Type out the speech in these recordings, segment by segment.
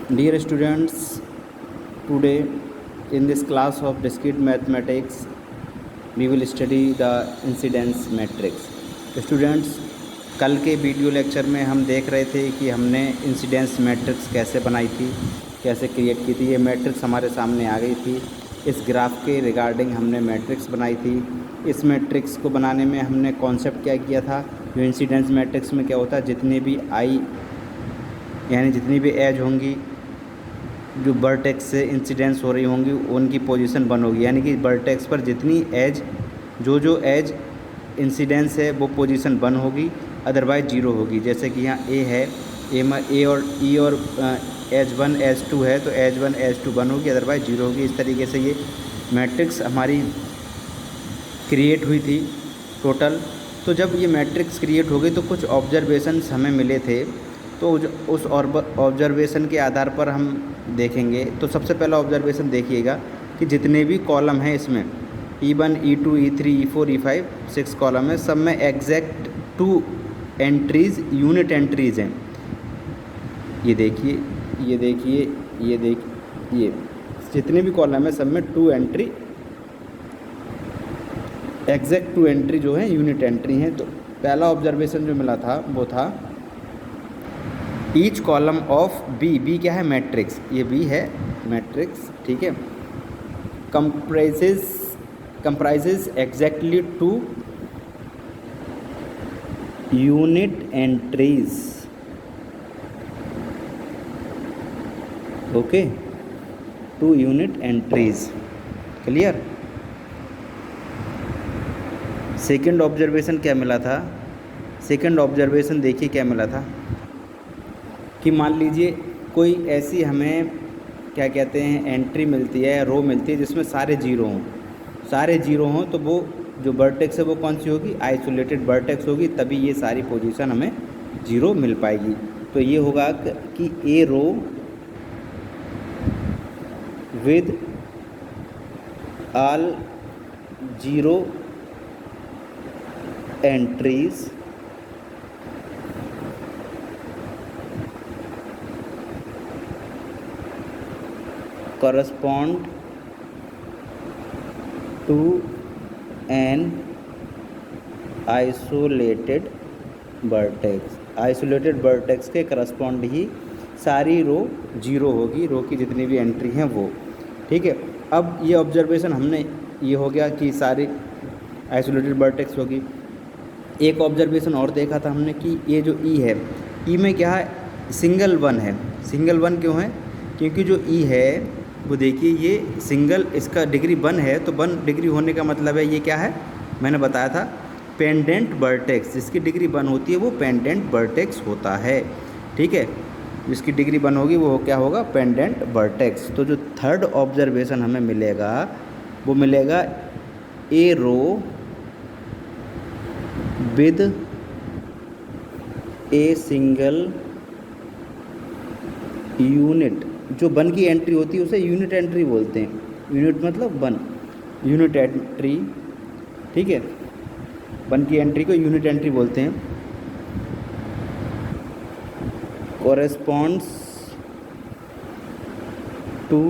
Dear students, today in this class of discrete mathematics, we will study the incidence matrix. Students, कल के video lecture में हम देख रहे थे कि हमने इंसिडेंस मैट्रिक्स कैसे बनाई थी, कैसे क्रिएट की थी। ये मैट्रिक्स हमारे सामने आ गई थी। इस ग्राफ के रिगार्डिंग हमने मैट्रिक्स बनाई थी। इस मैट्रिक्स को बनाने में हमने कॉन्सेप्ट क्या किया था, जो इंसिडेंस मैट्रिक्स में क्या होता है, जितनी भी आई यानी जितनी भी एज होंगी जो वर्टेक्स से इंसिडेंस हो रही होंगी उनकी पोजीशन 1 होगी, यानी कि वर्टेक्स पर जितनी एज जो एज इंसिडेंस है वो पोजीशन 1 होगी, अदरवाइज 0 होगी। जैसे कि यहाँ ए है, ए और ई और एज 1 एज 2 है, तो एज 1 एज 2 1 होगी, अदरवाइज 0 होगी। इस तरीके से ये मैट्रिक्स हमारी क्रिएट हुई थी टोटल। तो जब ये मैट्रिक्स क्रिएट हो गई तो कुछ ऑब्जर्वेशंस हमें मिले थे, तो उस ऑब्जर्वेशन के आधार पर हम देखेंगे। तो सबसे पहला ऑब्जर्वेशन देखिएगा कि जितने भी कॉलम हैं इसमें E1 E2 E3 E4 E5 6 column है, सब में एग्जैक्ट 2 एंट्रीज़ यूनिट एंट्रीज़ हैं। ये देखिए, ये देखिए, ये देखिए, जितने भी कॉलम है सब में 2 एंट्री एग्जैक्ट 2 एंट्री जो है यूनिट एंट्री हैं। तो पहला ऑब्जर्वेशन जो मिला था वो था ईच कॉलम ऑफ बी क्या है, मैट्रिक्स, ये बी है मैट्रिक्स, ठीक है, comprises exactly 2 unit entries. Okay, 2 unit entries, clear. Second observation क्या मिला था, सेकंड ऑब्जर्वेशन देखिए क्या मिला था कि मान लीजिए कोई ऐसी हमें क्या कहते हैं एंट्री मिलती है, रो मिलती है जिसमें सारे जीरो हों, तो वो जो वर्टेक्स है वो कौन सी होगी, आइसोलेटेड वर्टेक्स होगी, तभी ये सारी पोजीशन हमें 0 मिल पाएगी। तो ये होगा कि a row with all 0 entries correspond to an isolated vertex। Isolated vertex के करस्पॉन्ड ही सारी रो 0 होगी, रो की जितनी भी एंट्री हैं वो, ठीक है। अब ये ऑब्जर्वेशन हमने, ये हो गया कि सारी आइसोलेटेड वर्टेक्स होगी। एक ऑब्जर्वेशन और देखा था हमने कि ये जो ई है, ई में क्या है, सिंगल 1 है। सिंगल 1 क्यों है, क्योंकि जो ई है वो देखिए ये सिंगल, इसका डिग्री 1 है, तो 1 डिग्री होने का मतलब है ये क्या है, मैंने बताया था पेंडेंट वर्टेक्स। जिसकी डिग्री 1 होती है वो पेंडेंट वर्टेक्स होता है, ठीक है। जिसकी डिग्री 1 होगी वो क्या होगा, पेंडेंट वर्टेक्स। तो जो थर्ड ऑब्जर्वेशन हमें मिलेगा वो मिलेगा ए row with a single unit. जो 1 की एंट्री होती है उसे यूनिट एंट्री बोलते हैं। यूनिट मतलब 1, यूनिट एंट्री, ठीक है। 1 की एंट्री को यूनिट एंट्री बोलते हैं। Corresponds to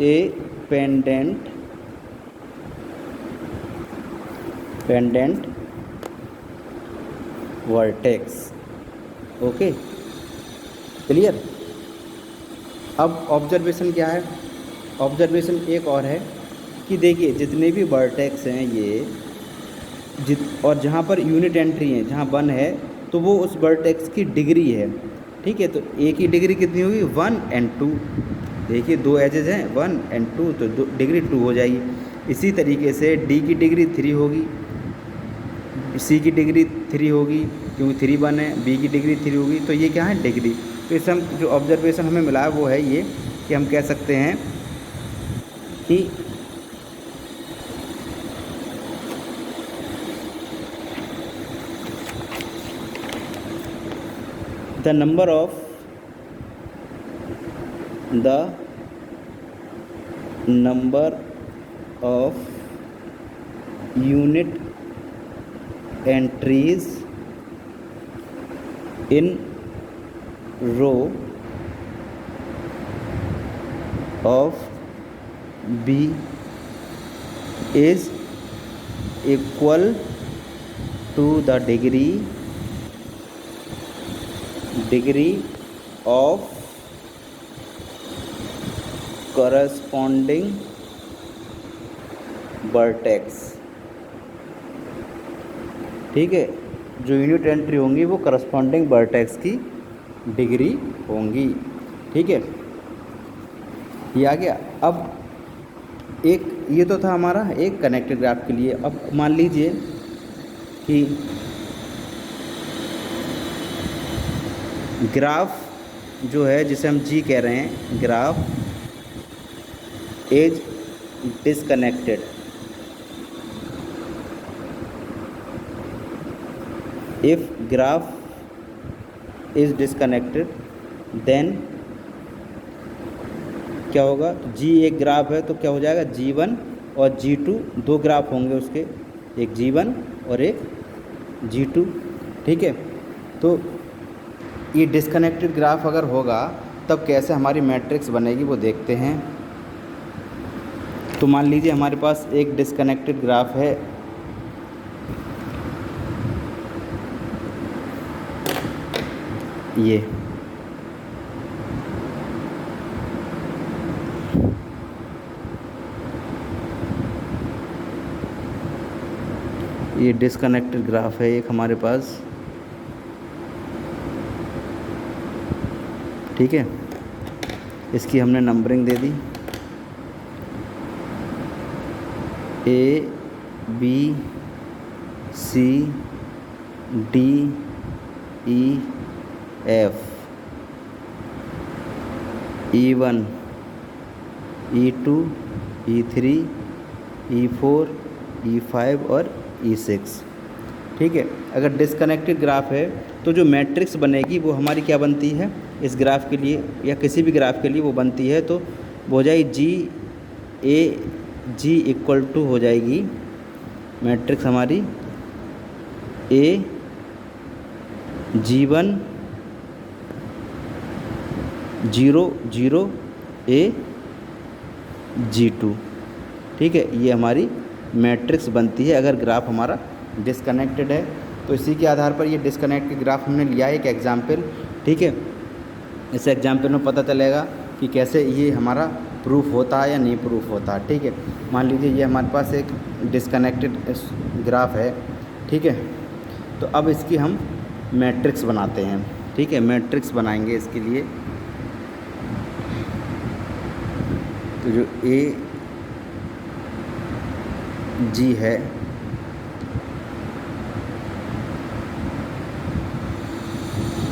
a pendant vertex. Okay, clear. अब ऑब्जर्वेशन क्या है, ऑब्जर्वेशन एक और है कि देखिए जितने भी वर्टेक्स हैं ये और जहाँ पर यूनिट एंट्री है, जहाँ 1 है, तो वो उस वर्टेक्स की डिग्री है, ठीक है। तो ए की डिग्री कितनी होगी, 1 और 2। देखिए 2 एजेस हैं 1 और 2, तो डिग्री 2 हो जाएगी। इसी तरीके से डी की डिग्री 3 होगी, सी की डिग्री 3 होगी क्योंकि 3 1 है, बी की डिग्री 3 होगी। तो ये क्या है, डिग्री। तो इस हम जो ऑब्जर्वेशन हमें मिला है वो है ये कि हम कह सकते हैं कि the number of unit entries in row of B is equal to the degree of corresponding vertex. ठीक है, जो यूनिट एंट्री होंगी वो करस्पॉन्डिंग वर्टेक्स की डिग्री होंगी। ठीक है, ये आ गया। अब एक ये तो था हमारा एक कनेक्टेड ग्राफ के लिए। अब मान लीजिए कि ग्राफ जो है जिसे हम जी कह रहे हैं, graph is disconnected. If graph is disconnected then क्या होगा, जी एक ग्राफ है तो क्या हो जाएगा, G1 और G2 दो ग्राफ होंगे उसके, एक G1 और एक G2। ठीक है, तो ये डिसकनेक्टेड ग्राफ अगर होगा तब कैसे हमारी मैट्रिक्स बनेगी वो देखते हैं। तो मान लीजिए हमारे पास एक डिसकनेक्टेड ग्राफ है, ये डिसकनेक्टेड ग्राफ है एक हमारे पास। ठीक है, इसकी हमने numbering they the A B C D E F, E1 E2 E3 E4 E5 और E6। ठीक है, अगर डिसकनेक्टेड ग्राफ है तो जो मैट्रिक्स बनेगी वो हमारी क्या बनती है इस ग्राफ के लिए या किसी भी ग्राफ के लिए वो बनती है, तो वो हो जाएगी G इक्वल टू हो जाएगी मैट्रिक्स हमारी A G1 0 0 A G2। ठीक है, ये हमारी मैट्रिक्स बनती है अगर ग्राफ हमारा डिसकनेक्टेड है। तो इसी के आधार पर ये डिसकनेक्ट के ग्राफ हमने लिया है एक एग्जाम्पल। ठीक है, इस एग्जाम्पल में पता चलेगा कि कैसे ये हमारा प्रूफ होता है या नहीं प्रूफ होता। ठीक है, मान लीजिए ये हमारे पास एक डिसकनेक्टेड ग्राफ है। ठीक है, तो अब इसकी हम मैट्रिक्स बनाते हैं। ठीक है, मैट्रिक्स बनाएंगे इसके लिए। तो जो A G है,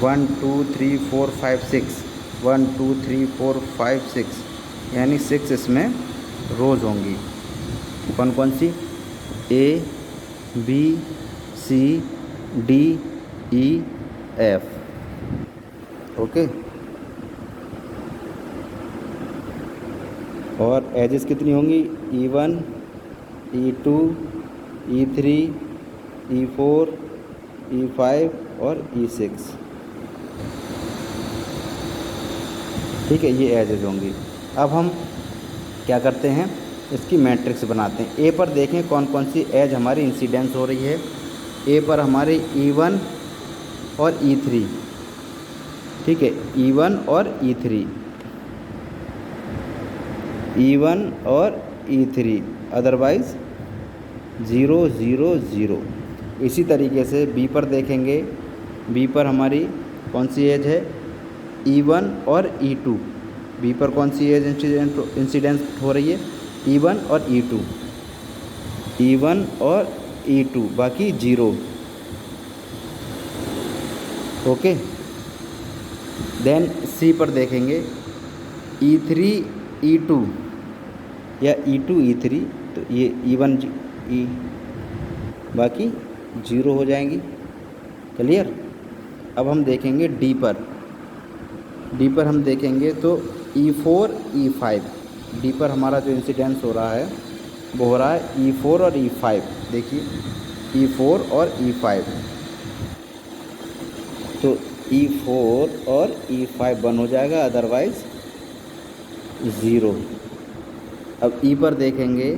one two three four five six 1 2 3 4 5 6 यानी 6 इसमें रोज़ होंगी। कौन कौन सी, A B C D E F। Okay, और एजेस कितनी होंगी, E1 E2 E3 E4 E5 और E6। ठीक है, ये एजेस होंगी। अब हम क्या करते हैं, इसकी मैट्रिक्स बनाते हैं। ए पर देखें कौन कौन सी एज हमारी इंसिडेंस हो रही है। ए पर हमारे E1 और E3। ठीक है, E1 और E3, E1 और E3, अदरवाइज़ 0 0 0। इसी तरीके से बी पर देखेंगे, बी पर हमारी कौन सी एज है, E1 और E2। बी पर कौन सी एज इंसिडेंस हो रही है, E1 और E2, E1 और E2, बाकी 0। ओके, देन सी पर देखेंगे E3 E2 या E2 E3, तो ये E1 E बाकी 0 हो जाएंगी। क्लियर। अब हम देखेंगे डी पर, डी पर हम देखेंगे तो E4 E5। डी पर हमारा जो इंसिडेंस हो रहा है वो हो रहा है E4 और E5। देखिए E4 और E5, तो E4 और E5 बन हो जाएगा, अदरवाइज़ 0। अब ई पर देखेंगे,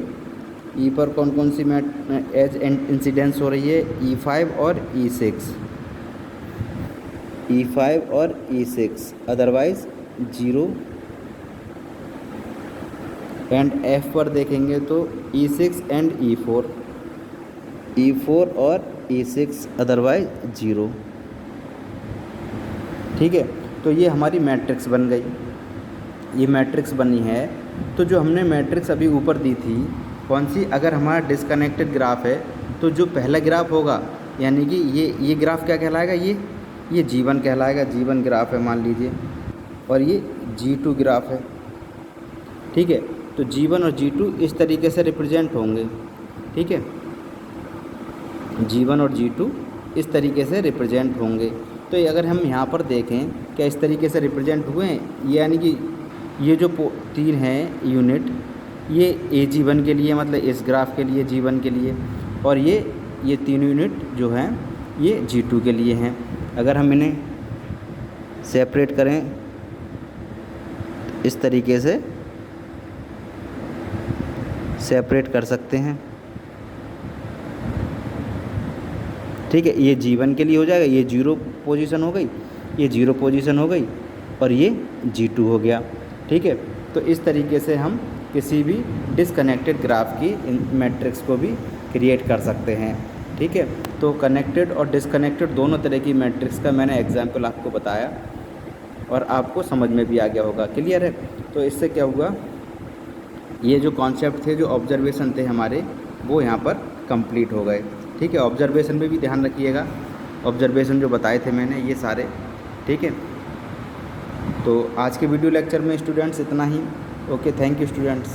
ई पर कौन कौन सी एज इंसिडेंस हो रही है, E5 और E6, E5 और E6, अदरवाइज 0। एंड F पर देखेंगे तो E6 एंड E4, E4 और E6, अदरवाइज 0। ठीक है, तो ये हमारी मैट्रिक्स बन गई, ये मैट्रिक्स बनी है। तो जो हमने मैट्रिक्स अभी ऊपर दी थी कौन सी, अगर हमारा डिस्कनेक्टेड ग्राफ है तो जो पहला ग्राफ होगा, यानी कि ये ग्राफ क्या कहलाएगा, ये G1 कहलाएगा, G1 ग्राफ है मान लीजिए, और ये G2 ग्राफ है। ठीक है, तो G1 और G2 इस तरीके से रिप्रेजेंट होंगे। ठीक है, G1 और G2 इस तरीके से रिप्रेजेंट होंगे। तो ये अगर हम यहाँ पर देखें क्या इस तरीके से रिप्रेजेंट हुए हैं, यानी कि ये जो 3 हैं यूनिट, ये G1 के लिए, मतलब इस ग्राफ के लिए G1 के लिए, और ये 3 यूनिट जो हैं ये G2 के लिए हैं। अगर हम इन्हें सेपरेट करें इस तरीके से सेपरेट कर सकते हैं। ठीक है, ये G1 के लिए हो जाएगा, ये 0 पोजीशन हो गई, ये 0 पोजीशन हो गई, और ये G2 हो गया। ठीक है, तो इस तरीके से हम किसी भी डिसकनेक्टेड ग्राफ की मैट्रिक्स को भी क्रिएट कर सकते हैं। ठीक है, तो कनेक्टेड और डिसकनेक्टेड दोनों तरह की मैट्रिक्स का मैंने एग्जाम्पल आपको बताया और आपको समझ में भी आ गया होगा। क्लियर है? तो इससे क्या हुआ, ये जो कॉन्सेप्ट थे, जो ऑब्जर्वेशन थे हमारे, वो यहाँ पर कंप्लीट हो गए। ठीक है, ऑब्जर्वेशन में भी ध्यान रखिएगा, ऑब्जर्वेशन जो बताए थे मैंने ये सारे। ठीक है, तो आज के वीडियो लेक्चर में स्टूडेंट्स इतना ही। Okay, thank you students.